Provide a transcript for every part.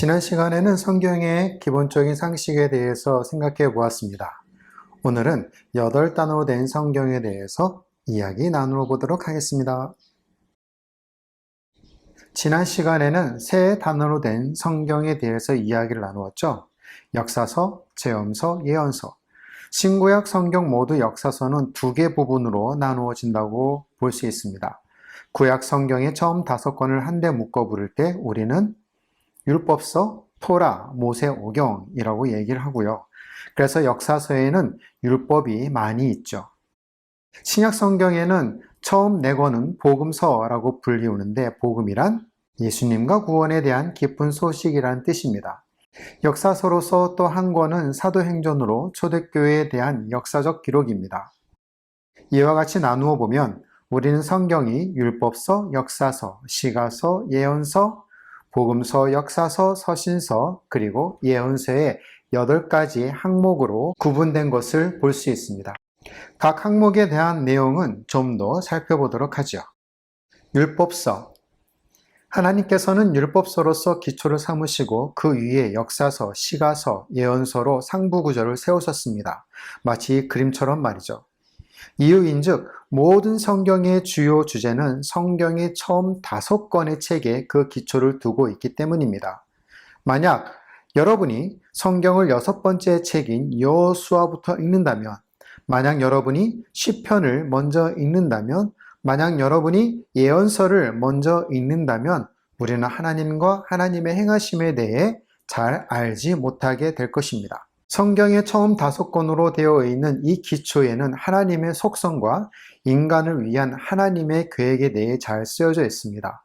지난 시간에는 성경의 기본적인 상식에 대해서 생각해 보았습니다. 오늘은 8단어로 된 성경에 대해서 이야기 나누어 보도록 하겠습니다. 지난 시간에는 3단어로 된 성경에 대해서 이야기를 나누었죠. 역사서, 체험서, 예언서. 신구약 성경 모두 역사서는 2개 부분으로 나누어진다고 볼 수 있습니다. 구약 성경의 처음 5권을 한데 묶어 부를 때 우리는 율법서, 토라, 모세오경이라고 얘기를 하고요. 그래서 역사서에는 율법이 많이 있죠. 신약 성경에는 처음 4권은 복음서라고 불리우는데 복음이란 예수님과 구원에 대한 기쁜 소식이란 뜻입니다. 역사서로서 또 한 권은 사도행전으로 초대교회에 대한 역사적 기록입니다. 이와 같이 나누어 보면 우리는 성경이 율법서, 역사서, 시가서, 예언서, 복음서, 역사서, 서신서, 그리고 예언서의 8가지 항목으로 구분된 것을 볼 수 있습니다. 각 항목에 대한 내용은 좀 더 살펴보도록 하죠. 율법서. 하나님께서는 율법서로서 기초를 삼으시고 그 위에 역사서, 시가서, 예언서로 상부구조를 세우셨습니다. 마치 그림처럼 말이죠. 이유인즉 모든 성경의 주요 주제는 성경의 처음 5권의 책에 그 기초를 두고 있기 때문입니다. 만약 여러분이 성경을 6번째 책인 여호수아부터 읽는다면, 만약 여러분이 시편을 먼저 읽는다면, 만약 여러분이 예언서를 먼저 읽는다면 우리는 하나님과 하나님의 행하심에 대해 잘 알지 못하게 될 것입니다. 성경의 처음 5권으로 되어 있는 이 기초에는 하나님의 속성과 인간을 위한 하나님의 계획에 대해 잘 쓰여져 있습니다.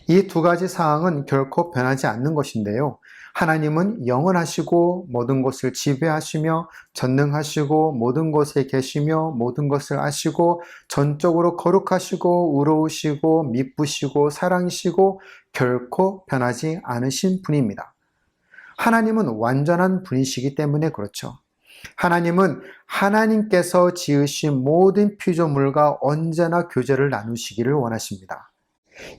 이 2가지 사항은 결코 변하지 않는 것인데요. 하나님은 영원하시고 모든 것을 지배하시며 전능하시고 모든 곳에 계시며 모든 것을 아시고 전적으로 거룩하시고 의로우시고 미쁘시고 사랑이시고 결코 변하지 않으신 분입니다. 하나님은 완전한 분이시기 때문에 그렇죠. 하나님은 하나님께서 지으신 모든 피조물과 언제나 교제를 나누시기를 원하십니다.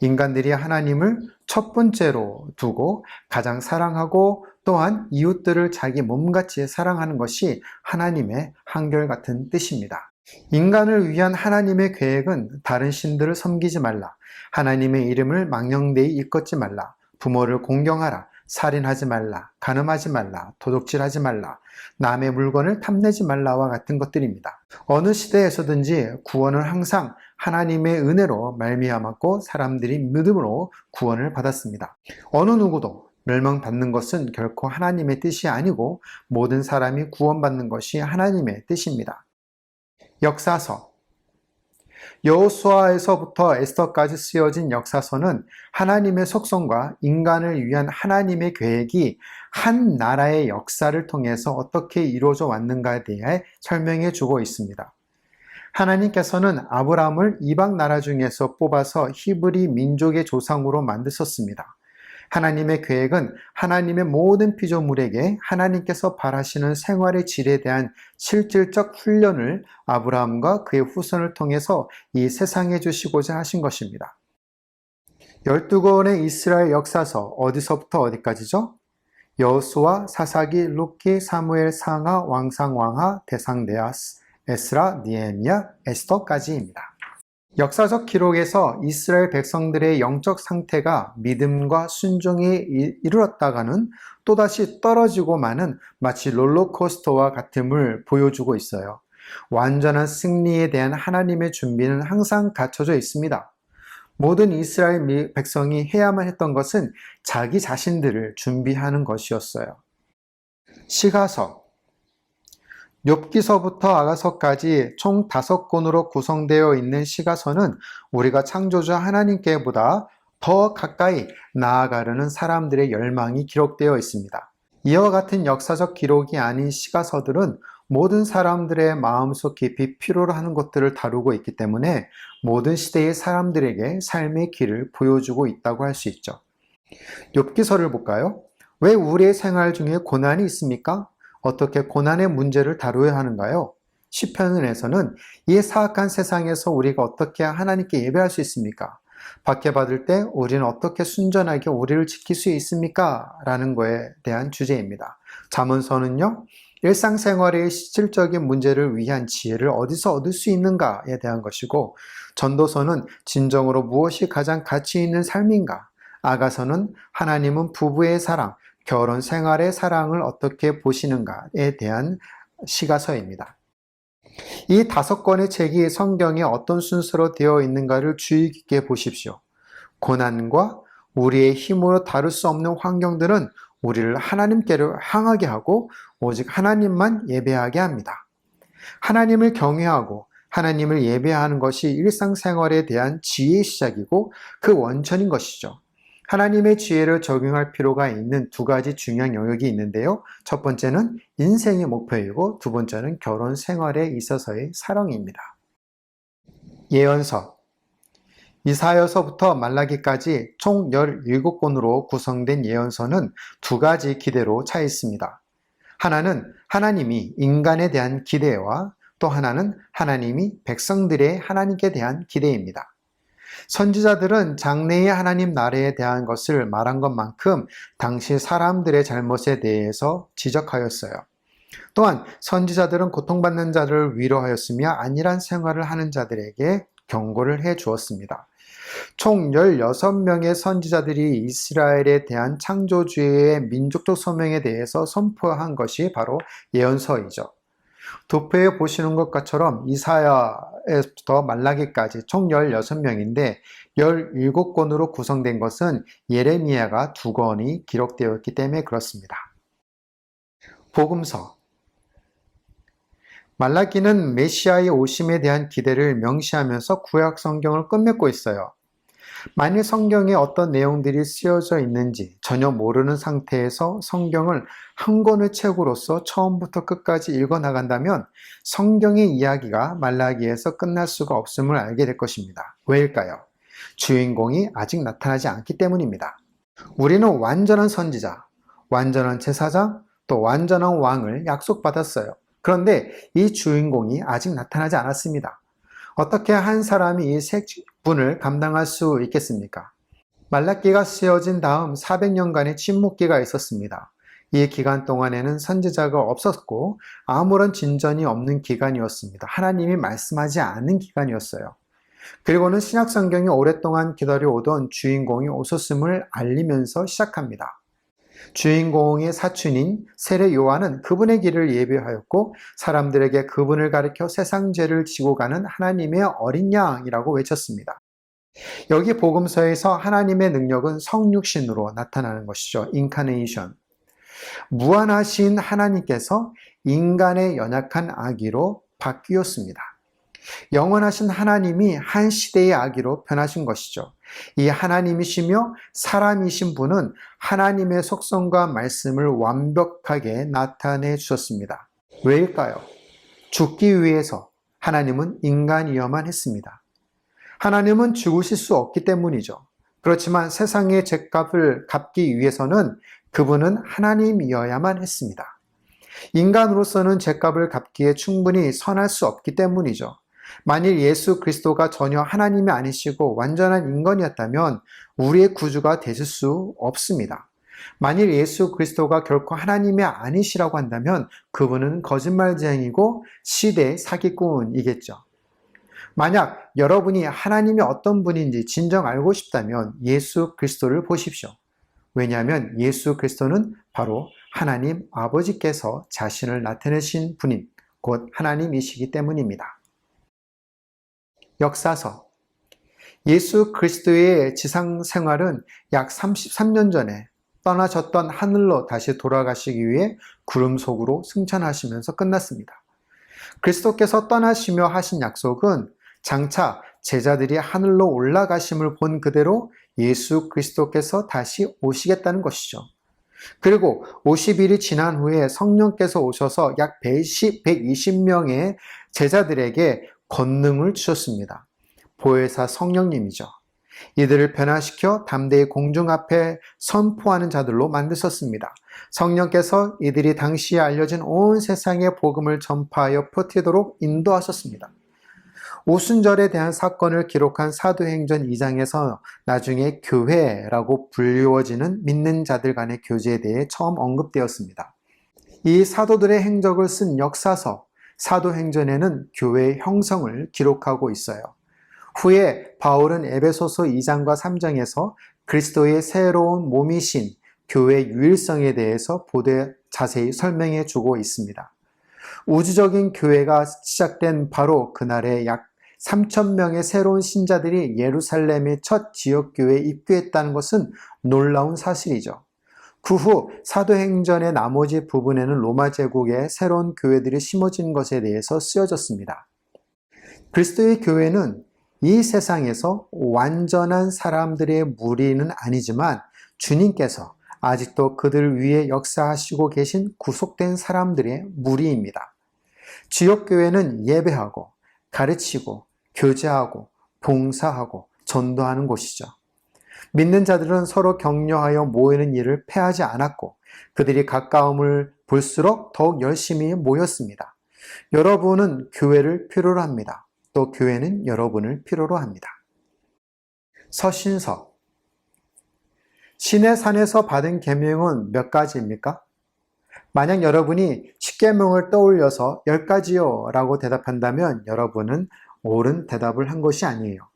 인간들이 하나님을 첫 번째로 두고 가장 사랑하고 또한 이웃들을 자기 몸같이 사랑하는 것이 하나님의 한결같은 뜻입니다. 인간을 위한 하나님의 계획은 다른 신들을 섬기지 말라, 하나님의 이름을 망령되이 일컫지 말라, 부모를 공경하라, 살인하지 말라, 간음하지 말라, 도둑질하지 말라, 남의 물건을 탐내지 말라와 같은 것들입니다. 어느 시대에서든지 구원은 항상 하나님의 은혜로 말미암았고 사람들이 믿음으로 구원을 받았습니다. 어느 누구도 멸망받는 것은 결코 하나님의 뜻이 아니고 모든 사람이 구원받는 것이 하나님의 뜻입니다. 역사서. 여호수아에서부터 에스더까지 쓰여진 역사서는 하나님의 속성과 인간을 위한 하나님의 계획이 한 나라의 역사를 통해서 어떻게 이루어져 왔는가에 대해 설명해 주고 있습니다. 하나님께서는 아브라함을 이방 나라 중에서 뽑아서 히브리 민족의 조상으로 만드셨습니다. 하나님의 계획은 하나님의 모든 피조물에게 하나님께서 바라시는 생활의 질에 대한 실질적 훈련을 아브라함과 그의 후손을 통해서 이 세상에 주시고자 하신 것입니다. 12권의 이스라엘 역사서 어디서부터 어디까지죠? 여호수아, 사사기, 룻기, 사무엘, 상하, 왕상, 왕하, 대상데아스, 에스라, 니에미야, 에스더까지입니다. 역사적 기록에서 이스라엘 백성들의 영적 상태가 믿음과 순종에 이르렀다가는 또다시 떨어지고 마는 마치 롤러코스터와 같음을 보여주고 있어요. 완전한 승리에 대한 하나님의 준비는 항상 갖춰져 있습니다. 모든 이스라엘 백성이 해야만 했던 것은 자기 자신들을 준비하는 것이었어요. 시가서. 욥기서부터 아가서까지 총 5권으로 구성되어 있는 시가서는 우리가 창조주 하나님께보다 더 가까이 나아가려는 사람들의 열망이 기록되어 있습니다. 이와 같은 역사적 기록이 아닌 시가서들은 모든 사람들의 마음속 깊이 필요로 하는 것들을 다루고 있기 때문에 모든 시대의 사람들에게 삶의 길을 보여주고 있다고 할 수 있죠. 욥기서를 볼까요? 왜 우리의 생활 중에 고난이 있습니까? 어떻게 고난의 문제를 다루어야 하는가요? 시편에서는 이 사악한 세상에서 우리가 어떻게 하나님께 예배할 수 있습니까? 박해받을 때 우리는 어떻게 순전하게 우리를 지킬 수 있습니까? 라는 거에 대한 주제입니다. 잠언서는요, 일상생활의 실질적인 문제를 위한 지혜를 어디서 얻을 수 있는가에 대한 것이고, 전도서는 진정으로 무엇이 가장 가치 있는 삶인가? 아가서는 하나님은 부부의 사랑, 결혼 생활의 사랑을 어떻게 보시는가에 대한 시가서입니다. 이 5권의 책이 성경에 어떤 순서로 되어 있는가를 주의 깊게 보십시오. 고난과 우리의 힘으로 다룰 수 없는 환경들은 우리를 하나님께로 향하게 하고 오직 하나님만 예배하게 합니다. 하나님을 경외하고 하나님을 예배하는 것이 일상생활에 대한 지혜의 시작이고 그 원천인 것이죠. 하나님의 지혜를 적용할 필요가 있는 2가지 중요한 영역이 있는데요. 첫 번째는 인생의 목표이고 두 번째는 결혼 생활에 있어서의 사랑입니다. 예언서 이사야서부터 말라기까지 총 17권으로 구성된 예언서는 2가지 기대로 차 있습니다. 하나는 하나님이 인간에 대한 기대와 또 하나는 하나님이 백성들의 하나님께 대한 기대입니다. 선지자들은 장래의 하나님 나라에 대한 것을 말한 것만큼 당시 사람들의 잘못에 대해서 지적하였어요. 또한 선지자들은 고통받는 자를 위로하였으며 안일한 생활을 하는 자들에게 경고를 해 주었습니다. 총 16명의 선지자들이 이스라엘에 대한 창조주의의 민족적 소명에 대해서 선포한 것이 바로 예언서이죠. 도표에 보시는 것처럼 이사야에서부터 말라기까지 총 16명인데 17권으로 구성된 것은 예레미야가 2권이 기록되었기 때문에 그렇습니다. 복음서 말라기는 메시아의 오심에 대한 기대를 명시하면서 구약 성경을 끝맺고 있어요. 만일 성경에 어떤 내용들이 쓰여져 있는지 전혀 모르는 상태에서 성경을 한 권의 책으로서 처음부터 끝까지 읽어나간다면 성경의 이야기가 말라기에서 끝날 수가 없음을 알게 될 것입니다. 왜일까요? 주인공이 아직 나타나지 않기 때문입니다. 우리는 완전한 선지자, 완전한 제사장, 또 완전한 왕을 약속받았어요. 그런데 이 주인공이 아직 나타나지 않았습니다. 어떻게 한 사람이 이 세 분을 감당할 수 있겠습니까? 말라기가 쓰여진 다음 400년간의 침묵기가 있었습니다. 이 기간 동안에는 선지자가 없었고 아무런 진전이 없는 기간이었습니다. 하나님이 말씀하지 않은 기간이었어요. 그리고는 신약성경이 오랫동안 기다려오던 주인공이 오셨음을 알리면서 시작합니다. 주인공의 사촌인 세례 요한은 그분의 길을 예비하였고 사람들에게 그분을 가리켜 세상 죄를 지고 가는 하나님의 어린 양이라고 외쳤습니다. 여기 복음서에서 하나님의 능력은 성육신으로 나타나는 것이죠. 인카네이션. 무한하신 하나님께서 인간의 연약한 아기로 바뀌었습니다. 영원하신 하나님이 한 시대의 아기로 변하신 것이죠. 이 하나님이시며 사람이신 분은 하나님의 속성과 말씀을 완벽하게 나타내 주셨습니다. 왜일까요? 죽기 위해서 하나님은 인간이어야만 했습니다. 하나님은 죽으실 수 없기 때문이죠. 그렇지만 세상의 죄값을 갚기 위해서는 그분은 하나님이어야만 했습니다. 인간으로서는 죄값을 갚기에 충분히 선할 수 없기 때문이죠. 만일 예수 그리스도가 전혀 하나님이 아니시고 완전한 인간이었다면 우리의 구주가 되실 수 없습니다. 만일 예수 그리스도가 결코 하나님이 아니시라고 한다면 그분은 거짓말쟁이고 시대의 사기꾼이겠죠. 만약 여러분이 하나님이 어떤 분인지 진정 알고 싶다면 예수 그리스도를 보십시오. 왜냐하면 예수 그리스도는 바로 하나님 아버지께서 자신을 나타내신 분인 곧 하나님이시기 때문입니다. 역사서 예수 그리스도의 지상 생활은 약 33년 전에 떠나셨던 하늘로 다시 돌아가시기 위해 구름 속으로 승천하시면서 끝났습니다. 그리스도께서 떠나시며 하신 약속은 장차 제자들이 하늘로 올라가심을 본 그대로 예수 그리스도께서 다시 오시겠다는 것이죠. 그리고 50일이 지난 후에 성령께서 오셔서 약 120명의 제자들에게 권능을 주셨습니다. 보혜사 성령님이죠. 이들을 변화시켜 담대히 공중 앞에 선포하는 자들로 만드셨습니다. 성령께서 이들이 당시에 알려진 온 세상의 복음을 전파하여 퍼뜨리도록 인도하셨습니다. 오순절에 대한 사건을 기록한 사도행전 2장에서 나중에 교회라고 불리워지는 믿는 자들 간의 교제에 대해 처음 언급되었습니다. 이 사도들의 행적을 쓴 역사서, 사도행전에는 교회의 형성을 기록하고 있어요. 후에 바울은 에베소서 2장과 3장에서 그리스도의 새로운 몸이신 교회의 유일성에 대해서 보되 자세히 설명해 주고 있습니다. 우주적인 교회가 시작된 바로 그날에 약 3,000명의 새로운 신자들이 예루살렘의 첫 지역교회에 입교했다는 것은 놀라운 사실이죠. 그 후 사도행전의 나머지 부분에는 로마 제국의 새로운 교회들이 심어진 것에 대해서 쓰여졌습니다. 그리스도의 교회는 이 세상에서 완전한 사람들의 무리는 아니지만 주님께서 아직도 그들 위에 역사하시고 계신 구속된 사람들의 무리입니다. 지역교회는 예배하고 가르치고 교제하고 봉사하고 전도하는 곳이죠. 믿는 자들은 서로 격려하여 모이는 일을 패하지 않았고 그들이 가까움을 볼수록 더욱 열심히 모였습니다. 여러분은 교회를 필요로 합니다. 또 교회는 여러분을 필요로 합니다. 서신서. 시내산에서 받은 계명은 몇 가지입니까? 만약 여러분이 10계명을 떠올려서 10가지요 라고 대답한다면 여러분은 옳은 대답을 한 것이 아니에요.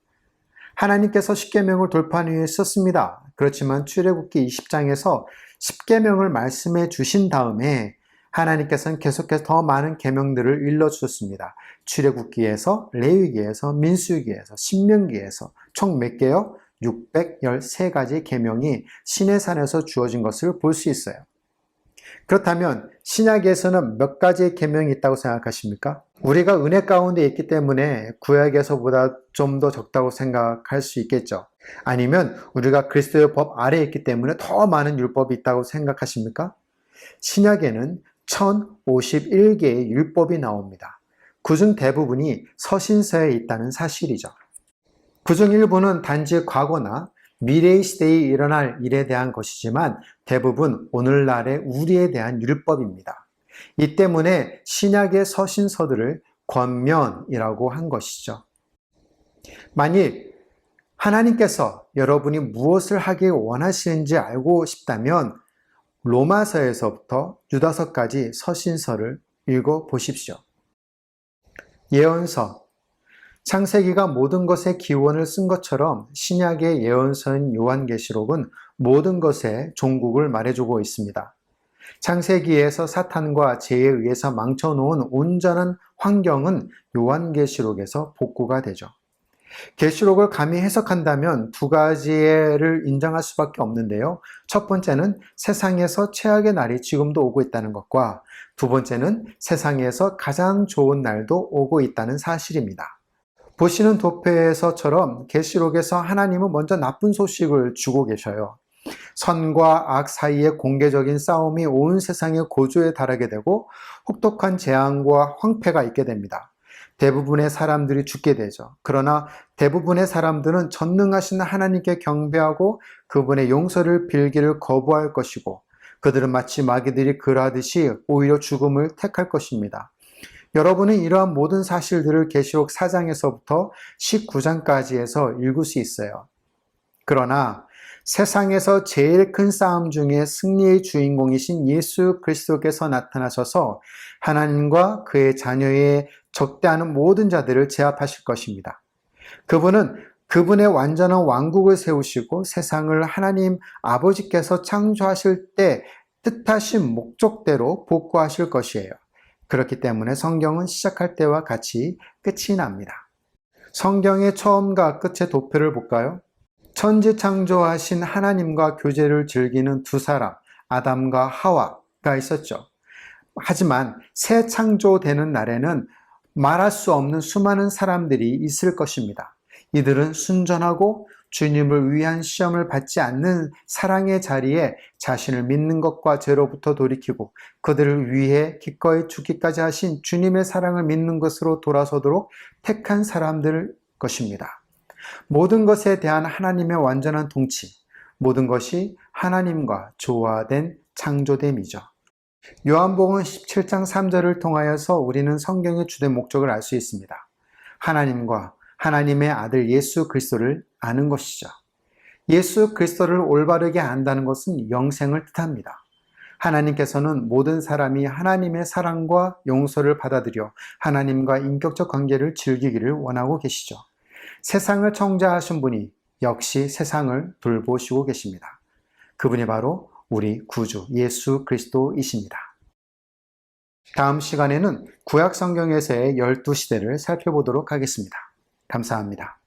하나님께서 10계명을 돌파하기 위해 썼습니다. 그렇지만 출애굽기 20장에서 10계명을 말씀해 주신 다음에 하나님께서는 계속해서 더 많은 계명들을 일러주셨습니다. 출애굽기에서, 레위기에서, 민수기에서, 신명기에서 총 몇 개요? 613가지 계명이 시내산에서 주어진 것을 볼 수 있어요. 그렇다면 신약에서는 몇 가지의 계명이 있다고 생각하십니까? 우리가 은혜 가운데 있기 때문에 구약에서보다 좀 더 적다고 생각할 수 있겠죠. 아니면 우리가 그리스도의 법 아래에 있기 때문에 더 많은 율법이 있다고 생각하십니까? 신약에는 1051개의 율법이 나옵니다. 그중 대부분이 서신서에 있다는 사실이죠. 그중 일부는 단지 과거나 미래의 시대에 일어날 일에 대한 것이지만 대부분 오늘날의 우리에 대한 율법입니다. 이 때문에 신약의 서신서들을 권면이라고 한 것이죠. 만일 하나님께서 여러분이 무엇을 하기 원하시는지 알고 싶다면 로마서에서부터 유다서까지 서신서를 읽어보십시오. 예언서. 창세기가 모든 것의 기원을 쓴 것처럼 신약의 예언서인 요한계시록은 모든 것의 종국을 말해주고 있습니다. 창세기에서 사탄과 죄에 의해서 망쳐놓은 온전한 환경은 요한계시록에서 복구가 되죠. 계시록을 감히 해석한다면 두 가지를 인정할 수밖에 없는데요. 첫 번째는 세상에서 최악의 날이 지금도 오고 있다는 것과 두 번째는 세상에서 가장 좋은 날도 오고 있다는 사실입니다. 보시는 도표에서처럼 계시록에서 하나님은 먼저 나쁜 소식을 주고 계셔요. 선과 악 사이의 공개적인 싸움이 온 세상의 고조에 달하게 되고 혹독한 재앙과 황폐가 있게 됩니다. 대부분의 사람들이 죽게 되죠. 그러나 대부분의 사람들은 전능하신 하나님께 경배하고 그분의 용서를 빌기를 거부할 것이고 그들은 마치 마귀들이 그러하듯이 오히려 죽음을 택할 것입니다. 여러분은 이러한 모든 사실들을 계시록 4장에서부터 19장까지에서 읽을 수 있어요. 그러나 세상에서 제일 큰 싸움 중에 승리의 주인공이신 예수 그리스도께서 나타나셔서 하나님과 그의 자녀의 적대하는 모든 자들을 제압하실 것입니다. 그분은 그분의 완전한 왕국을 세우시고 세상을 하나님 아버지께서 창조하실 때 뜻하신 목적대로 복구하실 것이에요. 그렇기 때문에 성경은 시작할 때와 같이 끝이 납니다. 성경의 처음과 끝의 도표를 볼까요? 천지 창조하신 하나님과 교제를 즐기는 두 사람, 아담과 하와가 있었죠. 하지만 새 창조되는 날에는 말할 수 없는 수많은 사람들이 있을 것입니다. 이들은 순전하고 주님을 위한 시험을 받지 않는 사랑의 자리에 자신을 믿는 것과 죄로부터 돌이키고 그들을 위해 기꺼이 죽기까지 하신 주님의 사랑을 믿는 것으로 돌아서도록 택한 사람들 것입니다. 모든 것에 대한 하나님의 완전한 통치, 모든 것이 하나님과 조화된 창조됨이죠. 요한복음 17장 3절을 통하여서 우리는 성경의 주된 목적을 알 수 있습니다. 하나님과 하나님의 아들 예수 그리스도를 아는 것이죠. 예수 그리스도를 올바르게 안다는 것은 영생을 뜻합니다. 하나님께서는 모든 사람이 하나님의 사랑과 용서를 받아들여 하나님과 인격적 관계를 즐기기를 원하고 계시죠. 세상을 창조하신 분이 역시 세상을 돌보시고 계십니다. 그분이 바로 우리 구주 예수 그리스도이십니다. 다음 시간에는 구약 성경에서의 12시대를 살펴보도록 하겠습니다. 감사합니다.